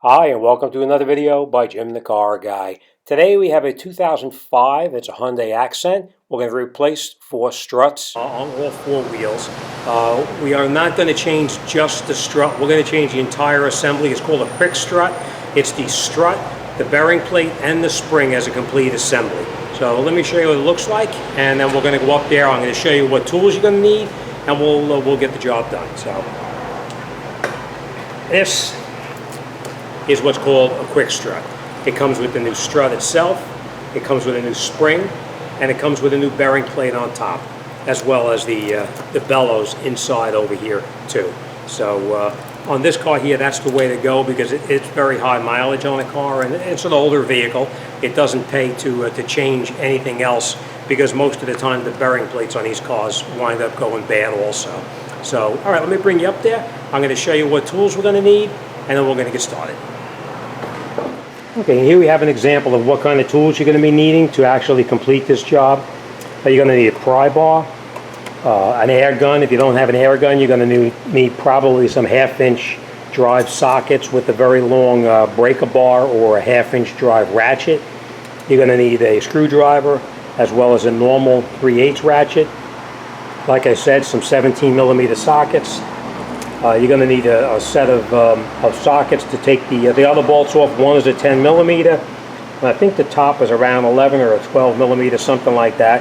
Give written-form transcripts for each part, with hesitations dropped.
Hi, and welcome to another video by Jimthecarguy. Today we have a 2005, it's a Hyundai Accent. We're going to replace 4 struts on all 4 wheels. We are not going to change just the strut, we're going to change the entire assembly. It's called a quick strut. It's the strut, the bearing plate, and the spring as a complete assembly. So let me show you what it looks like, and then we're going to go up there. I'm going to show you what tools you're going to need, and we'll get the job done. So this is what's called a quick strut. It comes with the new strut itself, it comes with a new spring, and it comes with a new bearing plate on top, as well as the bellows inside over here too. So on this car here, that's the way to go because it's very high mileage on a car, and it's an older vehicle. It doesn't pay to change anything else because most of the time the bearing plates on these cars wind up going bad also. So, all right, let me bring you up there. I'm going to show you what tools we're going to need, and then we're going to get started. Okay, here we have an example of what kind of tools you're going to be needing to actually complete this job. You're going to need a pry bar, an air gun. If you don't have an air gun, you're going to need probably some 1/2-inch drive sockets with a very long breaker bar or a 1/2-inch drive ratchet. You're going to need a screwdriver as well as a normal 3/8 ratchet. Like I said, some 17mm sockets. You're going to need a set of sockets to take the other bolts off. One is a 10mm, and I think the top is around 11 or a 12mm, something like that.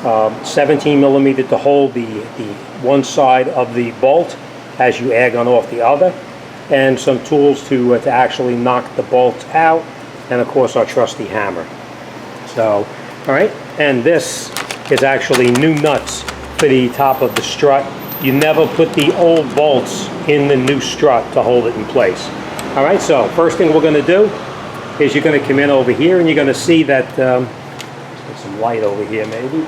17mm to hold the one side of the bolt as you air gun off the other, and some tools to actually knock the bolts out, and of course our trusty hammer. So, all right, and this is actually new nuts for the top of the strut. You never put the old bolts in the new strut to hold it in place. All right, so first thing we're going to do is you're going to come in over here, and you're going to see that, let's get some light over here maybe.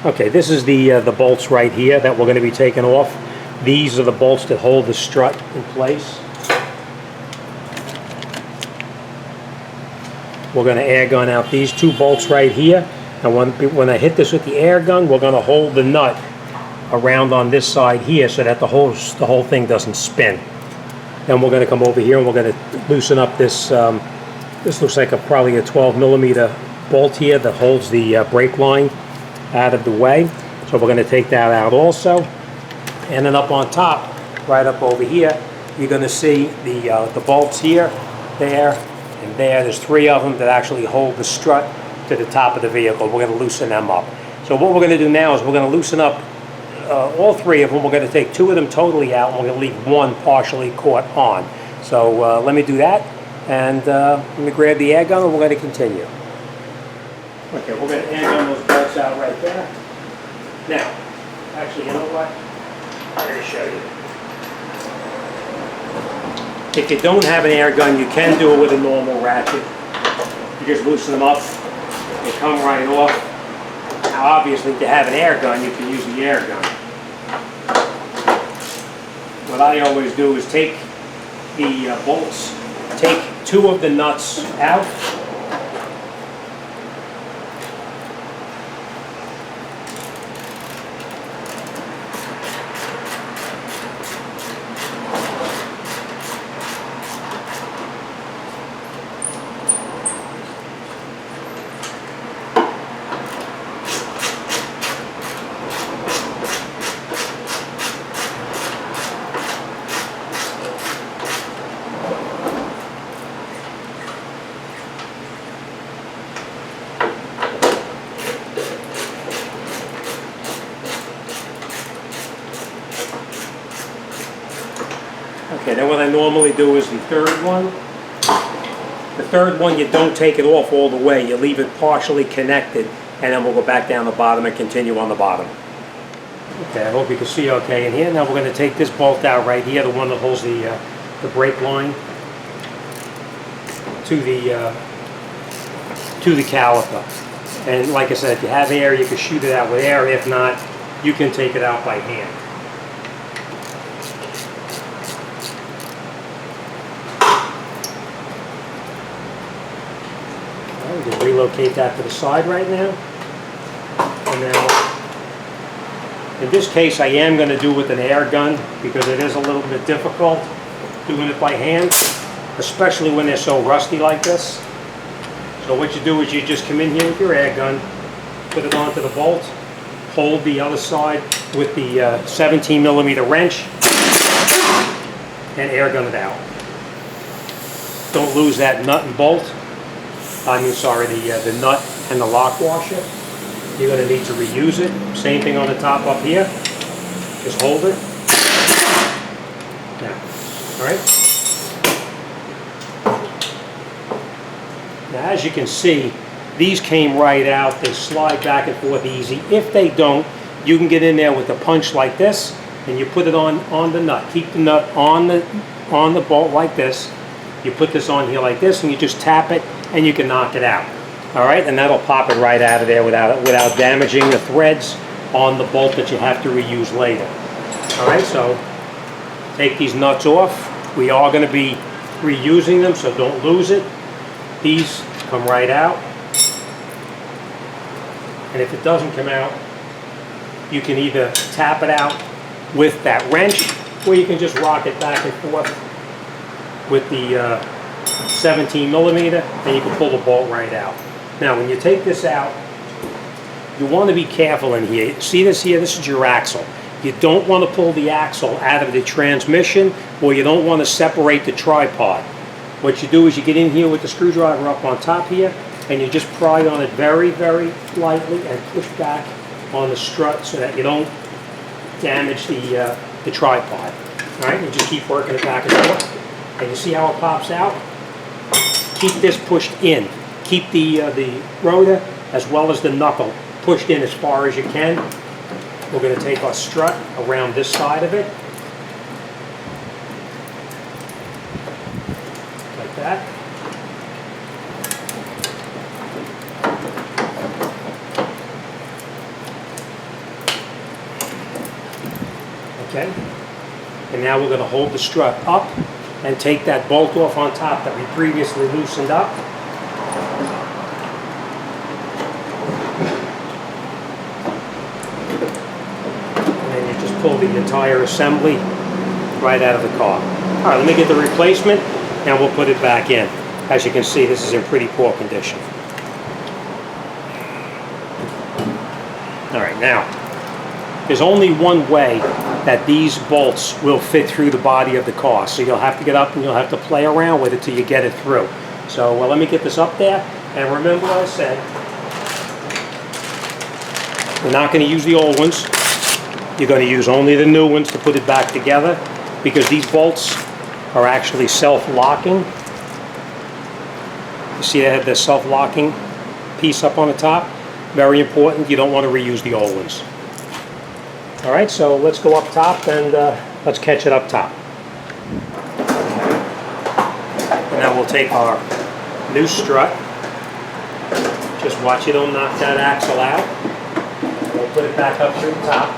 Okay, this is the bolts right here that we're going to be taking off. These are the bolts that hold the strut in place. We're going to air gun out these 2 bolts right here. And when I hit this with the air gun, we're going to hold the nut around on this side here so that the whole thing doesn't spin. Then we're going to come over here and we're going to loosen up this. This looks like probably a 12mm bolt here that holds the brake line out of the way. So we're going to take that out also. And then up on top, right up over here, you're going to see the bolts here, there, and there. There's 3 of them that actually hold the strut to the top of the vehicle. We're going to loosen them up. So what we're going to do now is we're going to loosen up all 3 of them. We're going to take 2 of them totally out, and we're going to leave 1 partially caught on. So let me do that, and let me grab the air gun, and we're going to continue. Okay, we're going to air gun those bolts out right there. Now, actually, you know what? I'm going to show you. If you don't have an air gun, you can do it with a normal ratchet. You just loosen them up. They come right off. Now obviously if you have an air gun, you can use the air gun. What I always do is take the bolts, take 2 of the nuts out. Okay, then what I normally do is the 3rd one. The 3rd one, you don't take it off all the way. You leave it partially connected, and then we'll go back down the bottom and continue on the bottom. Okay, I hope you can see okay in here. Now we're going to take this bolt out right here, the one that holds the brake line to the caliper. And like I said, if you have air, you can shoot it out with air. If not, you can take it out by hand. We can relocate that to the side right now. And now In this case, I am going to do it with an air gun because it is a little bit difficult doing it by hand, especially when they're so rusty like this. So what you do is you just come in here with your air gun, put it onto the bolt, hold the other side with the 17mm wrench, and air gun it out. Don't lose that nut and bolt. The nut and the lock washer. You're going to need to reuse it. Same thing on the top up here. Just hold it. Now, all right. Now, as you can see, these came right out. They slide back and forth easy. If they don't, you can get in there with a punch like this, and you put it on the nut. Keep the nut on the bolt like this. You put this on here like this, and you just tap it, and you can knock it out. All right, and that'll pop it right out of there without damaging the threads on the bolt that you have to reuse later. All right, so take these nuts off. We are going to be reusing them, so don't lose it. These come right out. And if it doesn't come out, you can either tap it out with that wrench, or you can just rock it back and forth with the 17mm, and you can pull the bolt right out. Now, when you take this out, you want to be careful in here. See this here? This is your axle. You don't want to pull the axle out of the transmission, or you don't want to separate the tripod. What you do is you get in here with the screwdriver up on top here, and you just pry on it very, very lightly and push back on the strut so that you don't damage the tripod. All right, you just keep working it back and forth. And you see how it pops out? Keep this pushed in. Keep the rotor as well as the knuckle pushed in as far as you can. We're going to take our strut around this side of it. Like that. Okay. And now we're going to hold the strut up and take that bolt off on top that we previously loosened up. And then you just pull the entire assembly right out of the car. All right, let me get the replacement and we'll put it back in. As you can see, this is in pretty poor condition. All right, now, there's only one way that these bolts will fit through the body of the car. So you'll have to get up and you'll have to play around with it till you get it through. So well, let me get this up there. And remember what I said. We're not going to use the old ones. You're going to use only the new ones to put it back together, because these bolts are actually self-locking. You see I have the self-locking piece up on the top. Very important. You don't want to reuse the old ones. All right, so let's go up top and let's catch it up top. And now we'll take our new strut. Just watch you don't knock that axle out. We'll put it back up through the top.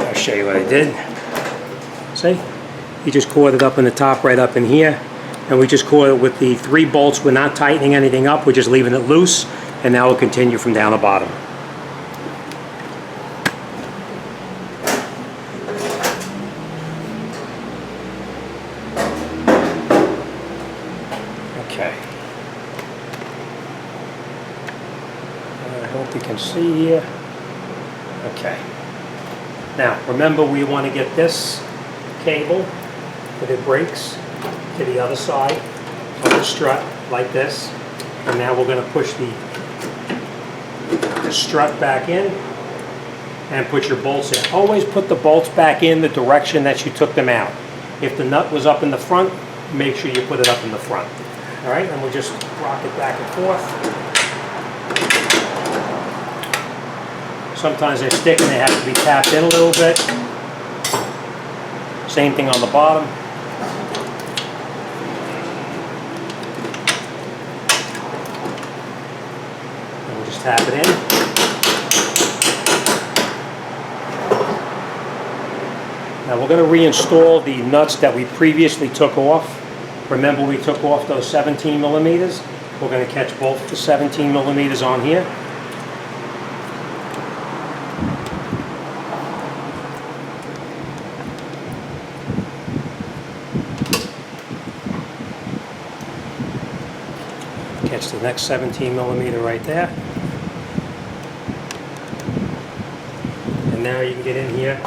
I'll show you what I did. See? You just caught it up in the top, right up in here. And we just caught it with the 3 bolts. We're not tightening anything up. We're just leaving it loose. And now we'll continue from down the bottom. Okay. I hope you can see here. Okay. Now, remember, we want to get this cable that it breaks to the other side of the strut like this. And now we're going to push the strut back in and put your bolts in. Always put the bolts back in the direction that you took them out. If the nut was up in the front, make sure you put it up in the front. All right, and we'll just rock it back and forth. Sometimes they stick and they have to be tapped in a little bit. Same thing on the bottom. tap it in. Now we're going to reinstall the nuts that we previously took off. Remember, we took off those 17 millimeters. We're going to catch both the 17 millimeters on here. Catch the next 17 millimeter right there. And now you can get in here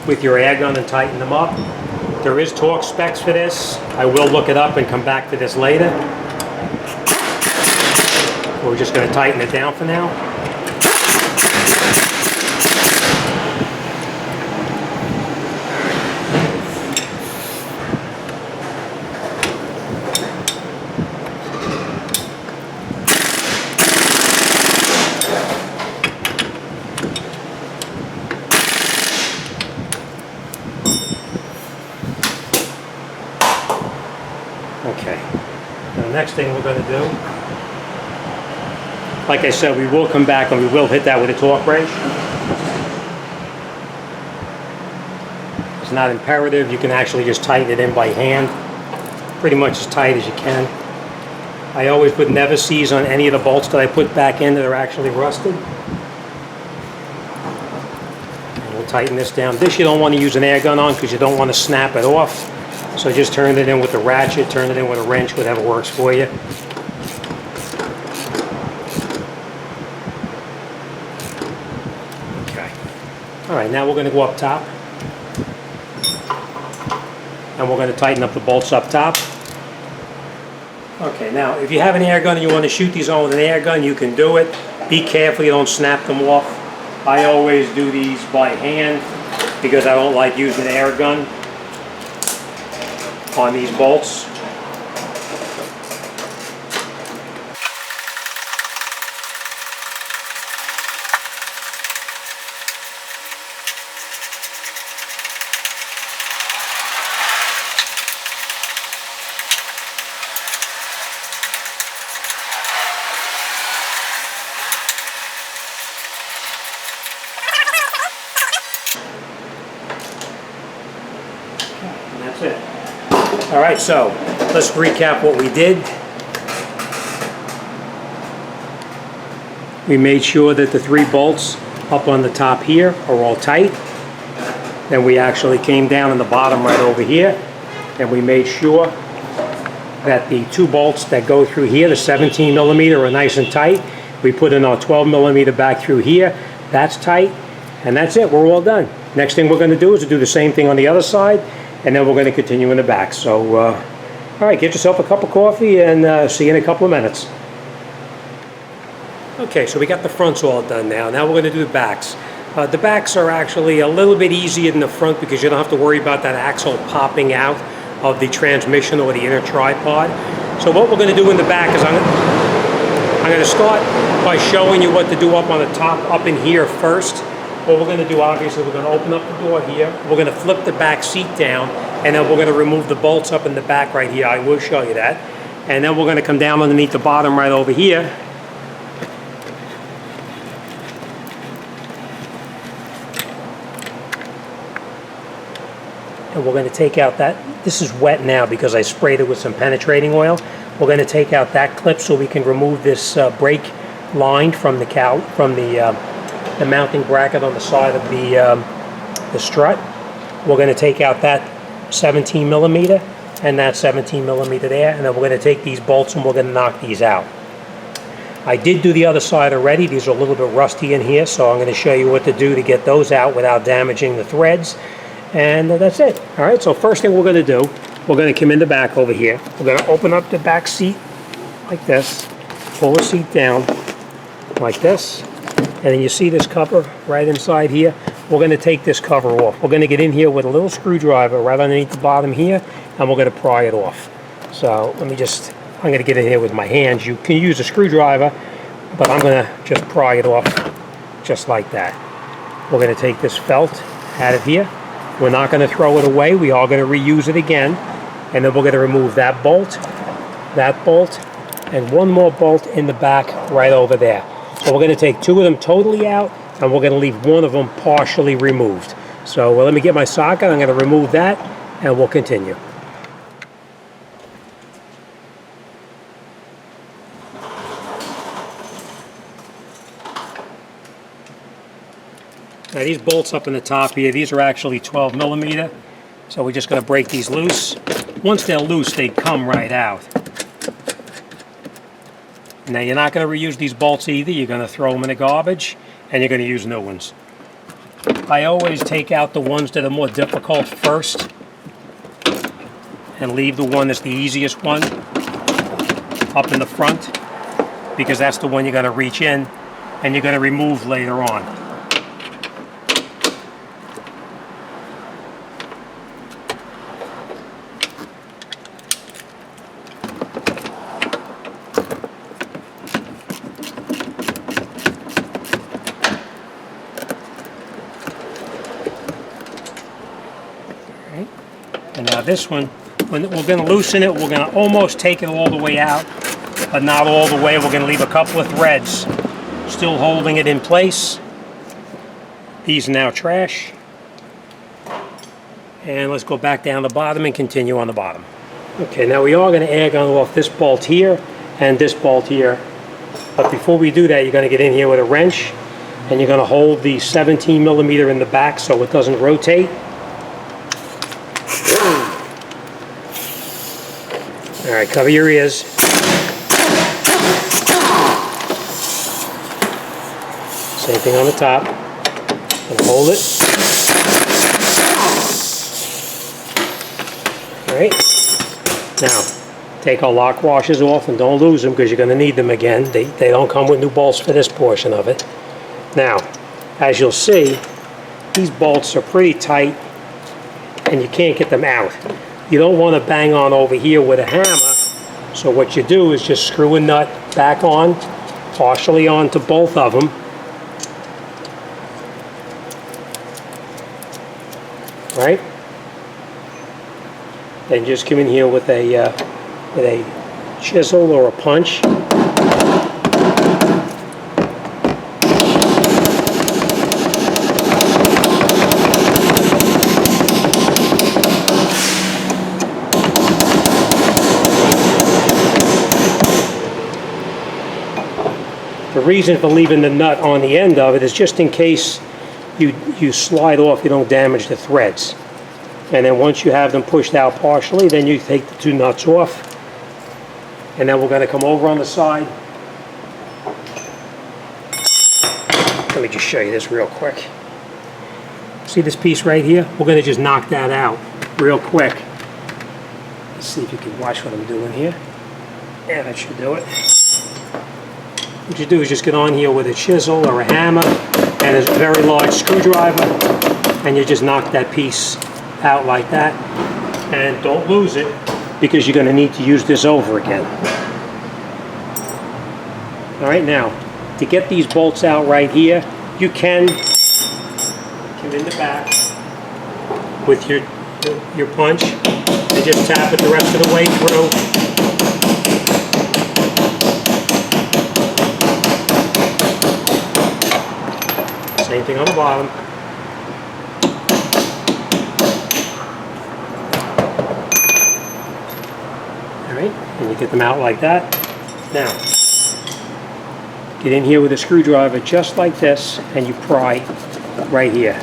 with your air gun and tighten them up. There is torque specs for this. I will look it up and come back to this later. We're just going to tighten it down for now. Okay, now the next thing we're going to do, like I said, we will come back and we will hit that with a torque wrench. It's not imperative. You can actually just tighten it in by hand, pretty much as tight as you can. I always put never seize on any of the bolts that I put back in that are actually rusted. And we'll tighten this down. This you don't want to use an air gun on because you don't want to snap it off. So just turn it in with a ratchet, turn it in with a wrench, whatever works for you. Okay. All right, now we're going to go up top. And we're going to tighten up the bolts up top. Okay, now if you have an air gun and you want to shoot these on with an air gun, you can do it. Be careful you don't snap them off. I always do these by hand because I don't like using an air gun on these bolts. And that's it. All right, so let's recap what we did. We made sure that the 3 bolts up on the top here are all tight. Then we actually came down on the bottom right over here, and we made sure that the 2 bolts that go through here, the 17 millimeter, are nice and tight. We put in our 12 millimeter back through here. That's tight, and that's it. We're all done. Next thing we're going to do is to do the same thing on the other side, and then we're going to continue in the back. So, all right, get yourself a cup of coffee and see you in a couple of minutes. Okay, so we got the fronts all done now. Now we're going to do the backs. The backs are actually a little bit easier than the front because you don't have to worry about that axle popping out of the transmission or the inner tripod. So what we're going to do in the back is I'm going to start by showing you what to do up on the top, up in here first. What we're going to do, obviously, we're going to open up the door here. We're going to flip the back seat down, and then we're going to remove the bolts up in the back right here. I will show you that. And then we're going to come down underneath the bottom right over here. And we're going to take out that, this is wet now because I sprayed it with some penetrating oil. We're going to take out that clip so we can remove this brake line from the mounting bracket on the side of the strut. We're going to take out that 17 millimeter and that 17 millimeter there, and then we're going to take these bolts and we're going to knock these out. I did do the other side already. These are a little bit rusty in here, so I'm going to show you what to do to get those out without damaging the threads. And that's it. All right, so first thing we're going to do, we're going to come in the back over here. We're going to open up the back seat like this, pull the seat down like this, and then you see this cover right inside here. We're going to take this cover off. We're going to get in here with a little screwdriver right underneath the bottom here, and we're going to pry it off. So let me just, I'm going to get in here with my hands. You can use a screwdriver, but I'm going to just pry it off just like that. We're going to take this felt out of here. We're not going to throw it away. We are going to reuse it again. And then we're going to remove that bolt, and one more bolt in the back right over there. So we're going to take two of them totally out, and we're going to leave one of them partially removed. So let me get my socket. I'm going to remove that, and we'll continue. Now these bolts up in the top here, these are actually 12 millimeter. So we're just going to break these loose. Once they're loose, they come right out. Now you're not going to reuse these bolts either. You're going to throw them in the garbage, and you're going to use new ones. I always take out the ones that are more difficult first, and leave the one that's the easiest one up in the front, because that's the one you're going to reach in, and you're going to remove later on. And now this one, when we're going to loosen it, we're going to almost take it all the way out, but not all the way. We're going to leave a couple of threads still holding it in place. These are now trash. And let's go back down the bottom and continue on the bottom. Okay, now we are going to air gun off this bolt here and this bolt here. But before we do that, you're going to get in here with a wrench, and you're going to hold the 17 millimeter in the back so it doesn't rotate. All right, cover your ears. Same thing on the top. And hold it. All right. Now, take our lock washers off and don't lose them because you're going to need them again. They don't come with new bolts for this portion of it. Now, as you'll see, these bolts are pretty tight and you can't get them out. You don't want to bang on over here with a hammer, so what you do is just screw a nut back on, partially onto both of them. Right? Then just come in here with a chisel or a punch. The reason for leaving the nut on the end of it is just in case you slide off, you don't damage the threads. And then once you have them pushed out partially, then you take the two nuts off. And then we're going to come over on the side. Let me just show you this real quick. See this piece right here? We're going to just knock that out real quick. Let's see if you can watch what I'm doing here. Yeah, that should do it. What you do is just get on here with a chisel or a hammer and a very large screwdriver, and you just knock that piece out like that. And don't lose it, because you're going to need to use this over again. Alright, now, to get these bolts out right here, you can come in the back with your punch and just tap it the rest of the way through. Same thing on the bottom. Alright, and you get them out like that. Now, get in here with a screwdriver just like this, and you pry right here.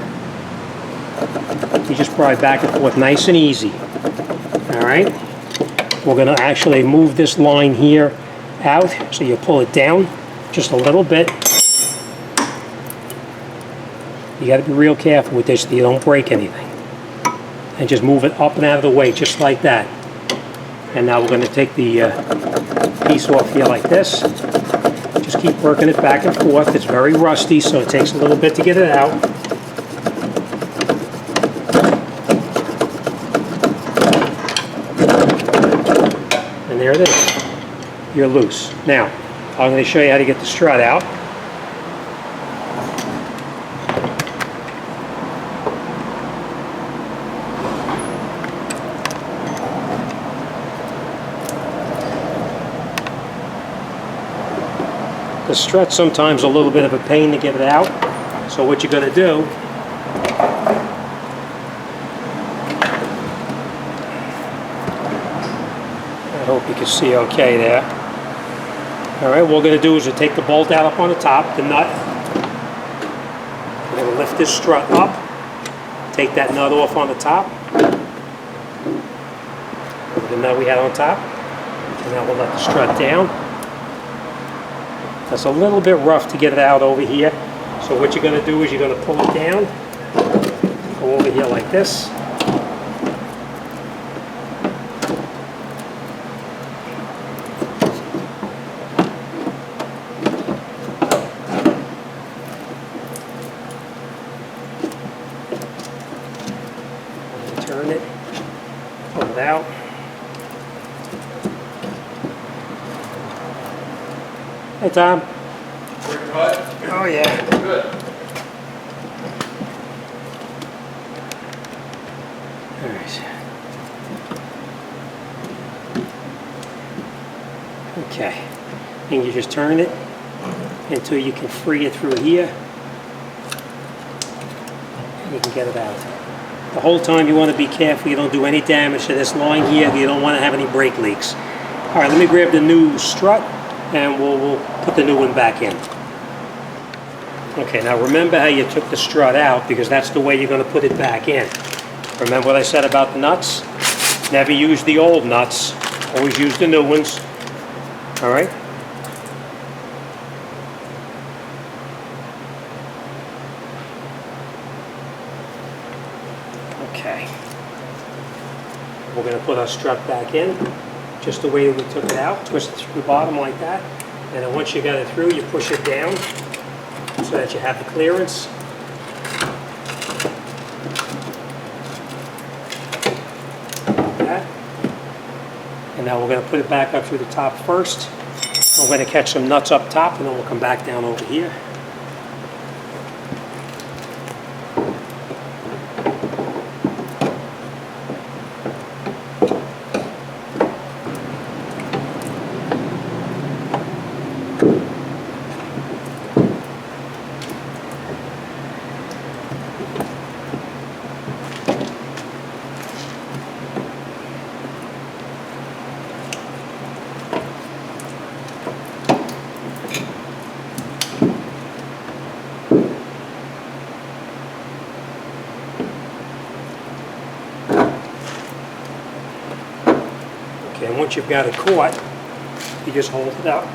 You just pry back and forth nice and easy. Alright, we're going to actually move this line here out, so you pull it down just a little bit. You got to be real careful with this so you don't break anything. And just move it up and out of the way, just like that. And now we're going to take the piece off here like this. Just keep working it back and forth. It's very rusty, so it takes a little bit to get it out. And there it is. You're loose. Now, I'm going to show you how to get the strut out. The strut's sometimes a little bit of a pain to get it out. So what you're going to do, I hope you can see okay there. All right, what we're going to do is we'll take the bolt out up on the top, the nut. We're going to lift this strut up, take that nut off on the top, the nut we had on top, and now we'll let the strut down. That's a little bit rough to get it out over here. So what you're going to do is you're going to pull it down, go over here like this. Turn it, pull it out. Hey, Tom. Oh, yeah. Good. All right. Okay. And you just turn it until you can free it through here. And you can get it out. The whole time you want to be careful you don't do any damage to this line here. You don't want to have any brake leaks. All right, let me grab the new strut and we'll put the new one back in. Okay, now remember how you took the strut out, because that's the way you're going to put it back in. Remember what I said about the nuts? Never use the old nuts, always use the new ones. All right? Okay. We're going to put our strut back in, just the way we took it out. Twist it through the bottom like that. And then once you got it through, you push it down so that you have the clearance. Like that. And now we're going to put it back up through the top first. We're going to catch some nuts up top, and then we'll come back down over here. Okay, and once you've got it caught, you just hold it up.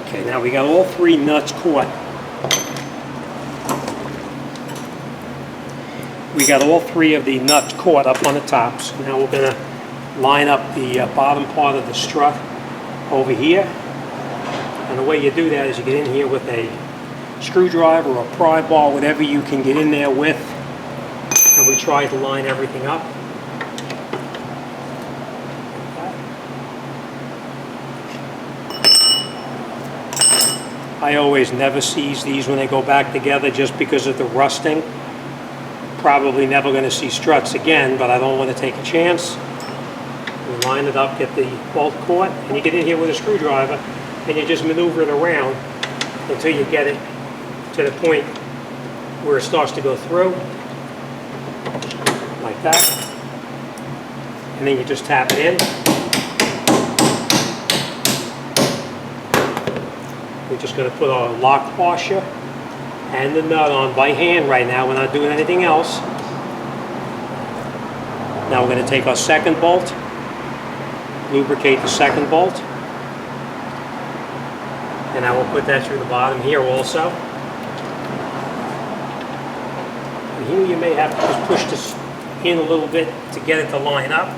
Okay, now we got all three nuts caught. We got all three of the nuts caught up on the top. So now we're going to line up the bottom part of the strut over here. And the way you do that is you get in here with a screwdriver or a pry bar, whatever you can get in there with. And we try to line everything up. I always never seize these when they go back together just because of the rusting. Probably never going to see struts again, but I don't want to take a chance. We line it up, get the bolt caught, and you get in here with a screwdriver and you just maneuver it around until you get it to the point where it starts to go through, like that. And then you just tap it in. We're just going to put our lock washer and the nut on by hand right now. We're not doing anything else. Now we're going to take our second bolt, lubricate the second bolt, and I will put that through the bottom here also. And here you may have to just push this in a little bit to get it to line up.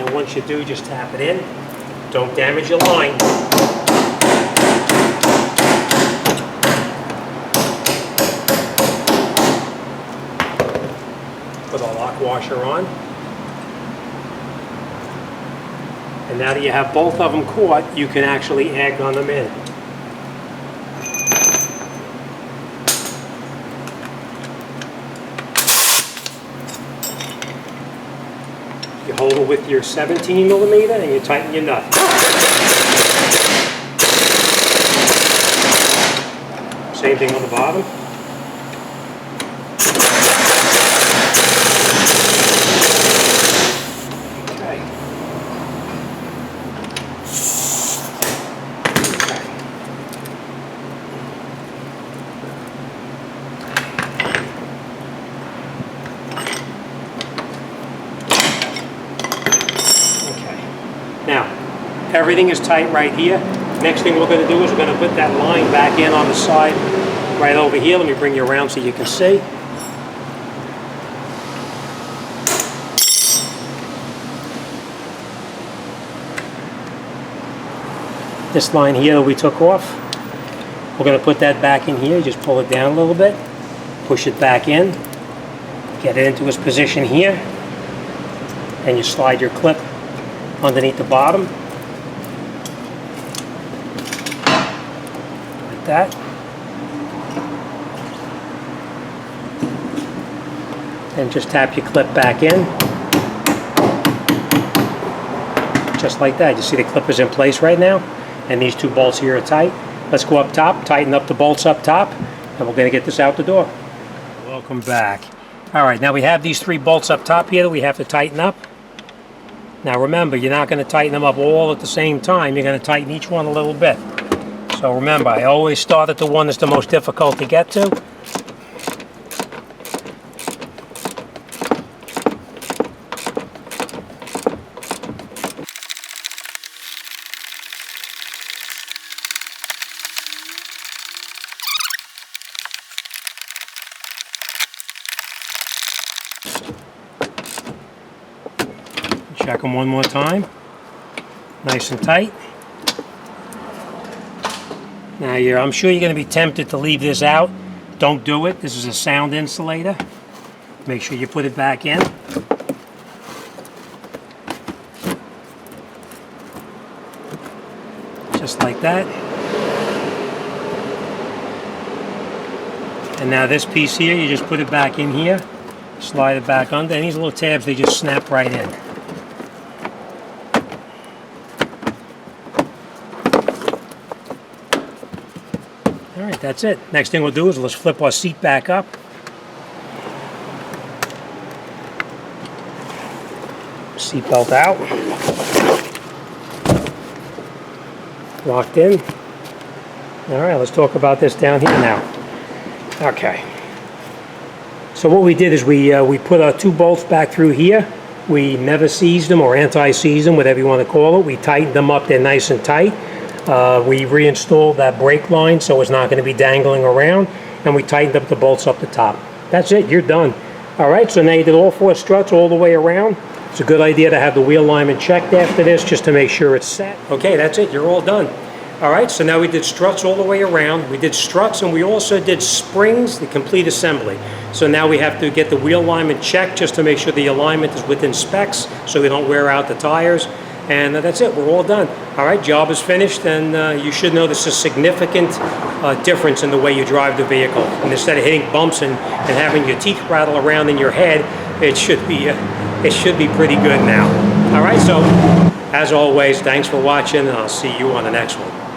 then once you do, just tap it in. Don't damage your line. Put a lock washer on. And now that you have both of them caught, you can actually air gun them in. You hold it with your 17mm and you tighten your nut. Same thing on the bottom. Now, everything is tight right here. Next thing we're going to do is we're going to put that line back in on the side right over here. Let me bring you around so you can see. This line here that we took off, we're going to put that back in here. Just pull it down a little bit, push it back in, get it into its position here, and you slide your clip underneath the bottom, like that. And just tap your clip back in, just like that. You see the clip is in place right now, and these two bolts here are tight. Let's go up top, tighten up the bolts up top, and we're going to get this out the door. Welcome back. All right, now we have these three bolts up top here that we have to tighten up. Now remember, you're not going to tighten them up all at the same time. You're going to tighten each one a little bit. So remember, I always start at the one that's the most difficult to get to. Check them one more time. Nice and tight. Now I'm sure you're going to be tempted to leave this out. Don't do it. This is a sound insulator. Make sure you put it back in. Just like that. And now this piece here, you just put it back in here. Slide it back under. And these little tabs, they just snap right in. Alright, that's it. Next thing we'll do is let's flip our seat back up. Seat belt out. Locked in. Alright, let's talk about this down here now. Okay. So what we did is we put our two bolts back through here. We never seized them or anti-seized them, whatever you want to call it. We tightened them up. They're nice and tight. We reinstalled that brake line so it's not going to be dangling around, and we tightened up the bolts up the top. That's it, you're done. Alright, so now you did all four struts all the way around. It's a good idea to have the wheel alignment checked after this just to make sure it's set. Okay, that's it, you're all done. Alright, so now we did struts all the way around. We did struts and we also did springs, the complete assembly. So now we have to get the wheel alignment checked just to make sure the alignment is within specs so we don't wear out the tires. And that's it, we're all done. All right, job is finished, and you should know this is a significant difference in the way you drive the vehicle. And instead of hitting bumps and having your teeth rattle around in your head, it should be pretty good now. All right, so as always, thanks for watching, and I'll see you on the next one.